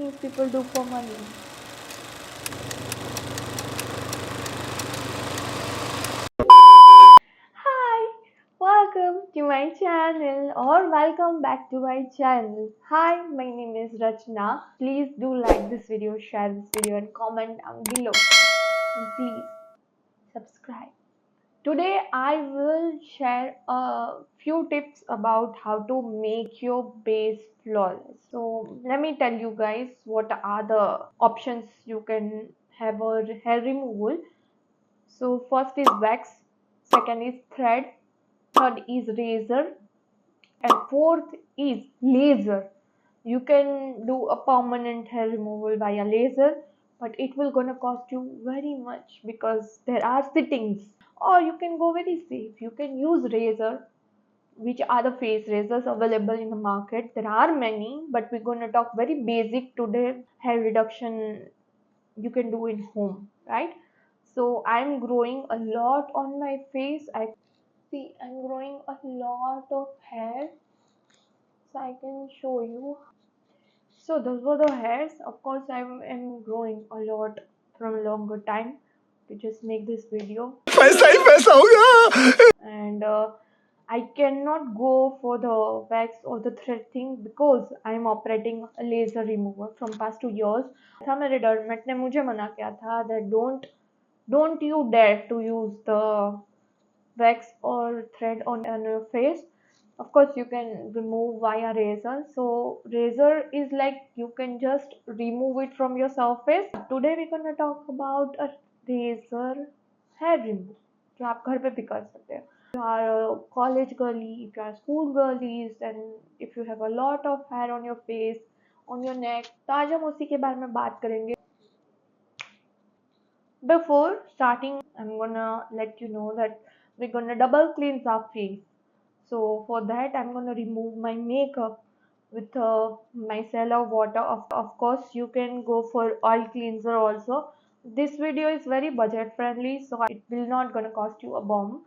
things people do for money. Hi, welcome to my channel or welcome back to my channel. Hi, my name is Rachana. Please do like this video, share this video and comment down below. And please subscribe. Today I will share a few tips about how to make your base flawless. So let me tell you guys what are the options you can have a hair removal. So first is wax, second is thread, third is razor, and fourth is laser. You can do a permanent hair removal via laser, but it will gonna cost you very much because there are sittings. Or you can go very safe. You can use razor, which are the face razors available in the market. There are many, but we're gonna talk very basic today. Hair reduction you can do in home, right? So I'm growing a lot on my face. I see I'm growing a lot of hair, so I can show you. So those were the hairs. Of course am growing a lot from a longer time to just make this video. पैसा ही पैसा होगा. And I cannot go for the wax or the thread thing because I'm operating a laser remover from past 2 years. था मेरे डर्मेट ने मुझे मना किया था that don't you dare to use the wax or thread on your face. Of course you can remove via razor. So razor is like you can just remove it from your surface. Today we're gonna talk about a razor hair removal जो आप घर पे भी कर सकते हैं. If you are a college girly, if you are school girlies, and if you have a lot of hair on your face, on your neck, तो आज हम उसी के बारे में बात करेंगे. Before starting, I'm gonna let you know that we're gonna double cleanse our face. So for that, I'm gonna remove my makeup with micellar water. Of course, you can go for oil cleanser also. This video is very budget friendly, so it will not gonna cost you a bomb.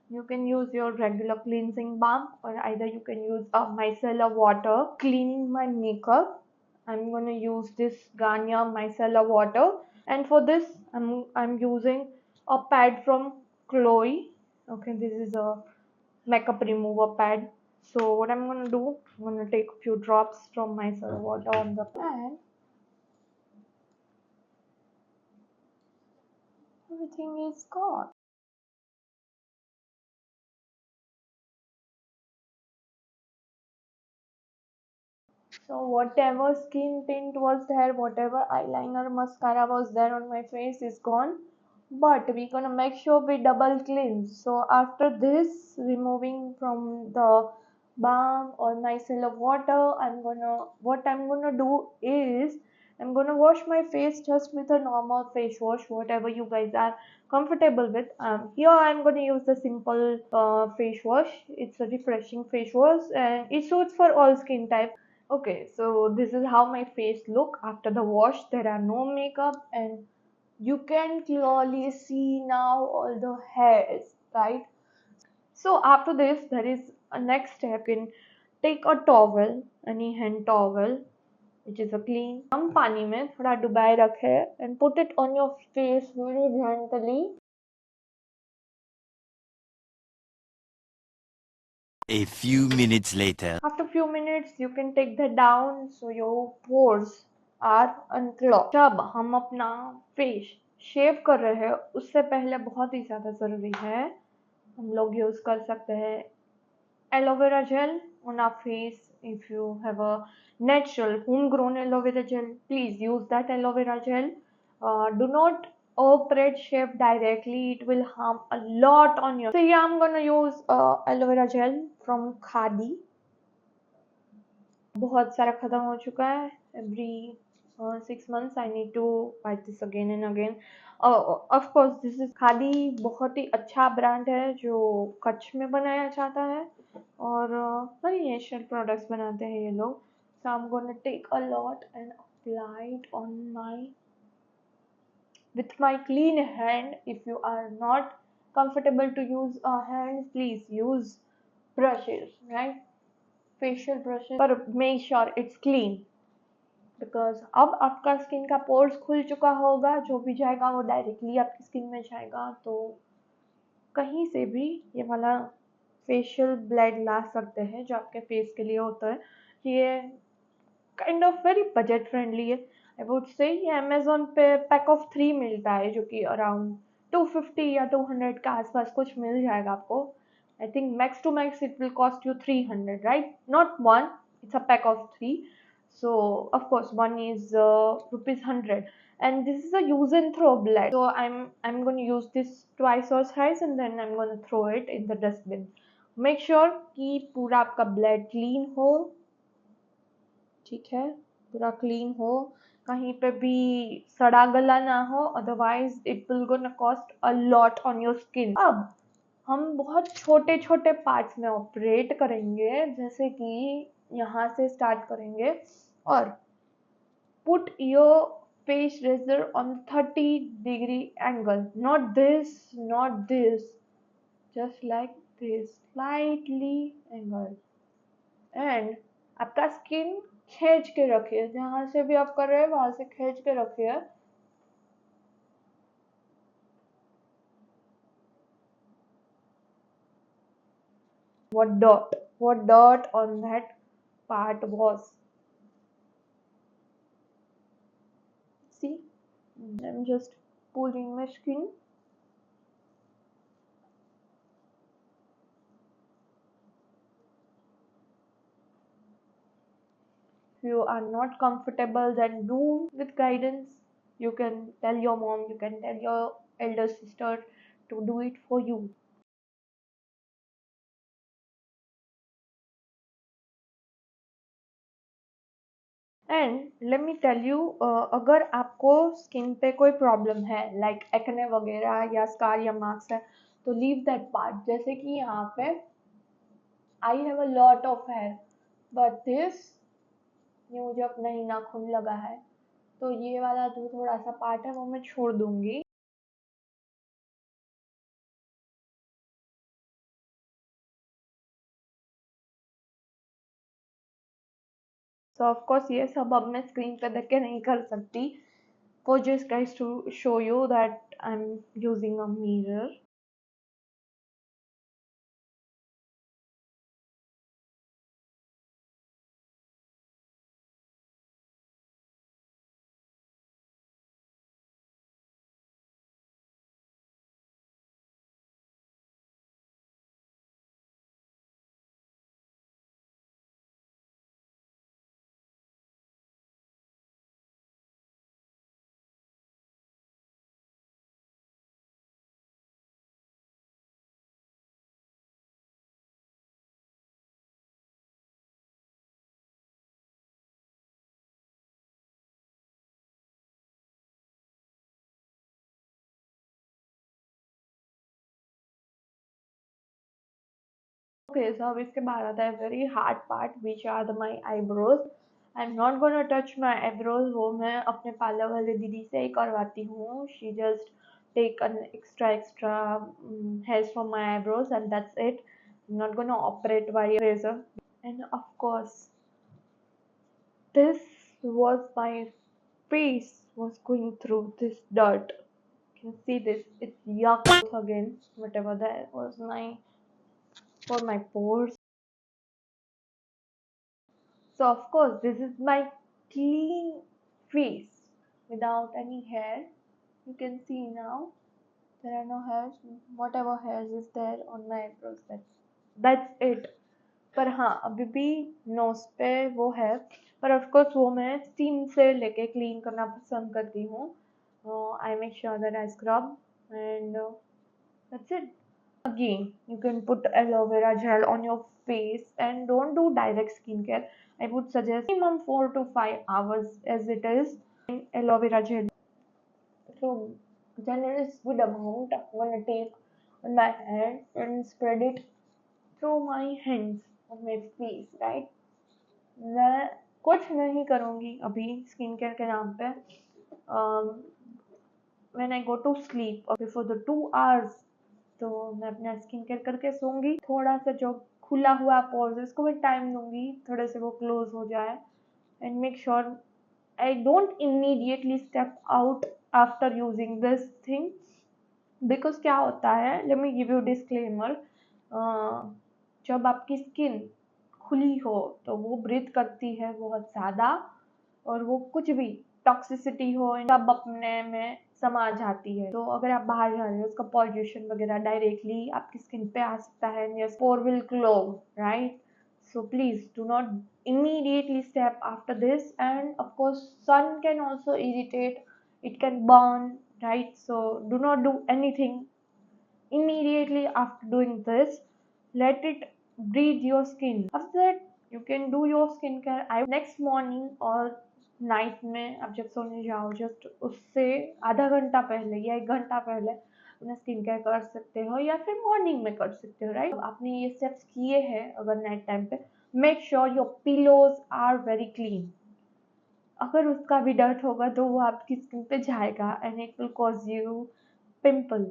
You can use your regular cleansing balm, or either you can use a micellar water. Cleaning my makeup, I'm gonna use this Garnier micellar water, and for this I'm using a pad from Chloe. Okay, this is a makeup remover pad. So what I'm gonna do, I'm gonna take a few drops from micellar water on the pad. Everything is gone. So whatever skin tint was there, whatever eyeliner, mascara was there on my face is gone. But we're gonna make sure we double cleanse. So after this, removing from the balm or micellar water, what I'm gonna do is I'm gonna wash my face just with a normal face wash, whatever you guys are comfortable with. Here I'm gonna use the simple face wash. It's a refreshing face wash and it suits for all skin types. Okay, so this is how my face look after the wash. There are no makeup and you can clearly see now all the hairs, right? So after this, there is a next step. You can take a towel, any hand towel, which is a clean, गर्म पानी में थोड़ा डुबाए रखे and put it on your face very gently. A few minutes later. After few minutes, you can take that down so your pores are unclogged. जब हम अपना face शेव कर रहे हैं उससे पहले बहुत ही ज़्यादा ज़रूरी है हम लोग यूज़ कर सकते हैं aloe vera gel on our face. If you have a natural homegrown aloe vera gel, please use that aloe vera gel. Do not operate shave directly, it will harm a lot on your. So yeah, I'm gonna use aloe vera gel from Khadi. बहुत सारा खत्म हो चुका है. Every 6 months I need to buy this again and again. Of course this is khadi बहुत ही अच्छा brand है जो कच्छ में बनाया जाता है और very नेचुरल प्रोडक्ट्स बनाते हैं ये लोग. So I'm gonna take a lot and apply it on my with my clean hand. If you are not comfortable to use a hand, please use brushes, right? Facial brushes, but make sure it's clean. Because अब आपका skin का pores खुल चुका होगा, जो भी जाएगा वो डायरेक्टली आपकी स्किन में जाएगा, तो कहीं से भी ये वाला फेशियल ब्लेड ला सकते हैं जो आपके फेस के लिए होता है। ये kind of very budget friendly है। आई वुड से ये अमेजोन पे पैक ऑफ 3 मिलता है, जो कि अराउंड 250 या 200 के आसपास कुछ मिल जाएगा आपको। I think max to max it will cost you 300, right? Not one, it's a pack of 3. So of course one is rupees 100, and this is a use and throw blend. So I'm going to use this twice or thrice and then I'm going to throw it in the dustbin. Make sure कि पूरा आपका blade clean हो, ठीक है, पूरा clean हो, कहीं पे भी सड़ा गला ना हो, otherwise it will gonna cost a lot on your skin. अब हम बहुत छोटे छोटे पार्ट्स में ऑपरेट करेंगे, जैसे कि यहाँ से स्टार्ट करेंगे और put your face razor on 30-degree angle, not this, just like this, slightly angle, and आपका स्किन खींच के रखिए, जहां से भी आप कर रहे हैं वहां से खींच के रखिए। what dot on that part was, see, I'm just pulling my skin. If you are not comfortable, then do with guidance. You can tell your mom, you can tell your elder sister to do it for you. And let me tell you, अगर आपको skin पे कोई problem है like acne वगैरह या scar या marks है, तो लीव दैट पार्ट। जैसे कि यहाँ पे I have a lot of hair, but this, ये मुझे अपना ही नाखून लगा है, तो ये वाला जो थोड़ा सा पार्ट है वो मैं छोड़ दूंगी। सो ऑफ कोर्स ये सब अब मैं स्क्रीन पे देख के नहीं कर सकती, for just guys to show you that I'm using a mirror. Okay, so अब इसके बाद आता है very hard part, which are my eyebrows. I'm not gonna touch my eyebrows, वो मैं अपने पार्लर वाले दीदी से ही करवाती हूँ. She just take an extra hairs from my eyebrows and that's it. I'm not gonna operate by razor. And of course, this was my face was going through this dirt. You can see this. It's yuck again. Whatever that was my for my pores. So of course this is my clean face without any hair. You can see now there are no hairs. Whatever hairs is there on my eyebrows, that's it. पर हाँ, अभी भी knows पे वो है, पर of course वो मैं स्टीम से लेके क्लीन करना पसंद करती हूँ. I make sure that I scrub and that's it. Again, you can put aloe vera gel on your face and don't do direct skincare. I would suggest minimum 4 to 5 hours as it is. Aloe vera gel. So, then it is good amount. I'm gonna take on my hand and spread it through my hands on my face, right? मैं कुछ नहीं करूँगी अभी skin care के नाम पे. When I go to sleep or before the 2 hours, तो मैं अपना स्किन केयर करके सोऊंगी. थोड़ा सा जो खुला हुआ पोर्स है उसको भी टाइम दूंगी थोड़े से वो क्लोज हो जाए, and make sure I don't immediately step out after using this thing, because क्या होता है, late me give you disclaimer, जब आपकी स्किन खुली हो तो वो ब्रीथ करती है बहुत ज़्यादा, और वो कुछ भी टॉक्सिसिटी हो सब अपने में समा जाती है। तो अगर आप बाहर जा रहे हो, उसका पॉल्यूशन वगैरह डायरेक्टली आपकी स्किन पे आ सकता है, your spore will clog, right? So please do not immediately step after this, and of course sun can also irritate, it can burn, right? So do not do anything immediately after doing this. Let it breathe your skin. After that you can do your skincare. I next morning और night में आप जब सोने जाओ, just उससे आधा घंटा पहले या 1 घंटा पहले अपना स्किन केयर कर सकते हो, या फिर मॉर्निंग में कर सकते हो, राइट? आपने ये स्टेप्स किए हैं अगर नाइट टाइम पे, make sure your pillows are very clean. अगर उसका भी डर्ट होगा तो वो आपकी स्किन पे जाएगा and it will cause you pimple.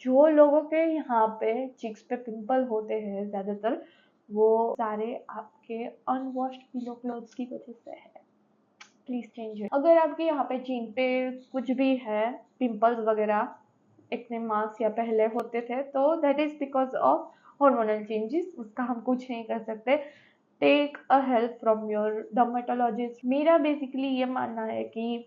जो लोगों के यहाँ पे चिक्स पे पिंपल होते हैं ज़्यादातर, वो सारे आपके अनवॉश्ड पिलो क्लोथ्स की वजह से है। Please change it. अगर आपके यहाँ पे चीन पे कुछ भी है, पिंपल्स वगैरह एक्ने मार्क्स या पहले होते थे, तो that is because of hormonal changes, उसका हम कुछ नहीं कर सकते। Take a help from your dermatologist. मेरा बेसिकली ये मानना है कि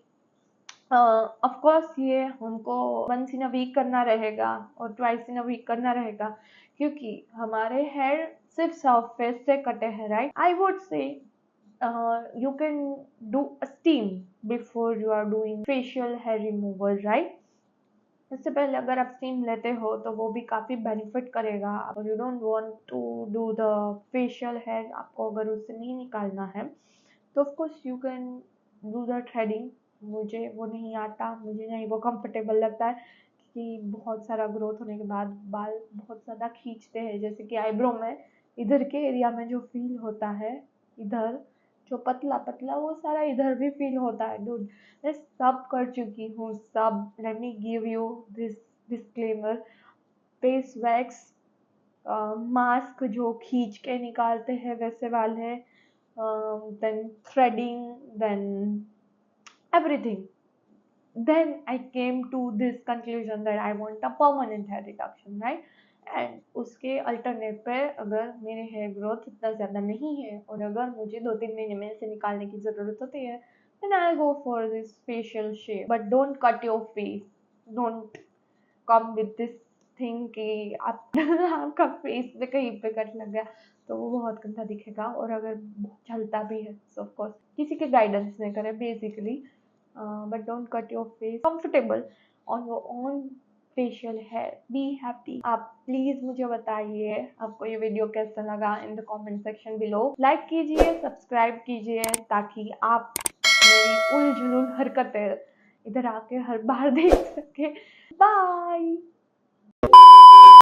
ऑफ कोर्स ये हमको वंस इन अ वीक करना रहेगा और ट्वाइस इन अ वीक करना रहेगा, क्योंकि हमारे हेयर सिर्फ सरफेस से कटे हैं, right? I would say you can do a steam before you are doing facial hair removal, right? इससे पहले अगर आप स्टीम लेते हो तो वो भी काफ़ी बेनिफिट करेगा। और you don't want to do the facial hair, आपको अगर उससे नहीं निकालना है तो of course you can do the threading. मुझे वो नहीं आता, मुझे नहीं वो कंफर्टेबल लगता है, कि बहुत सारा ग्रोथ होने के बाद बाल बहुत ज़्यादा खींचते हैं, जैसे कि आईब्रो में इधर के एरिया में जो फील होता है, इधर जो पतला पतला वो सारा इधर भी फील होता है। डूड, मैं सब कर चुकी हूँ, सब। Let me give you this disclaimer. Face wax, mask जो खींच के निकालते हैं वैसे वाले, then threading, then everything. Then I came to this conclusion that I want a permanent hair reduction, right? And उसके अल्टरनेट पे अगर मेरे हेयर ग्रोथ इतना ज़्यादा नहीं है और अगर मुझे 2-3 महीने में इसे निकालने की ज़रूरत होती है, then I'll go for this facial shave. But don't cut your face. Don't come with this thing कि आप आपका फेस पे कहीं पे कट लग गया तो वो बहुत गंदा दिखेगा, और अगर चलता भी है तो ऑफ कोर्स किसी के गाइडेंस में करें basically, but don't cut your face. Comfortable on your own facial hair, be happy. आप प्लीज मुझे बताइए आपको ये वीडियो कैसा लगा in the comment section below. Like कीजिए, सब्सक्राइब कीजिए, ताकि आप मेरी उल जुलूल हरकतें इधर आके हर बार देख सके। बाय।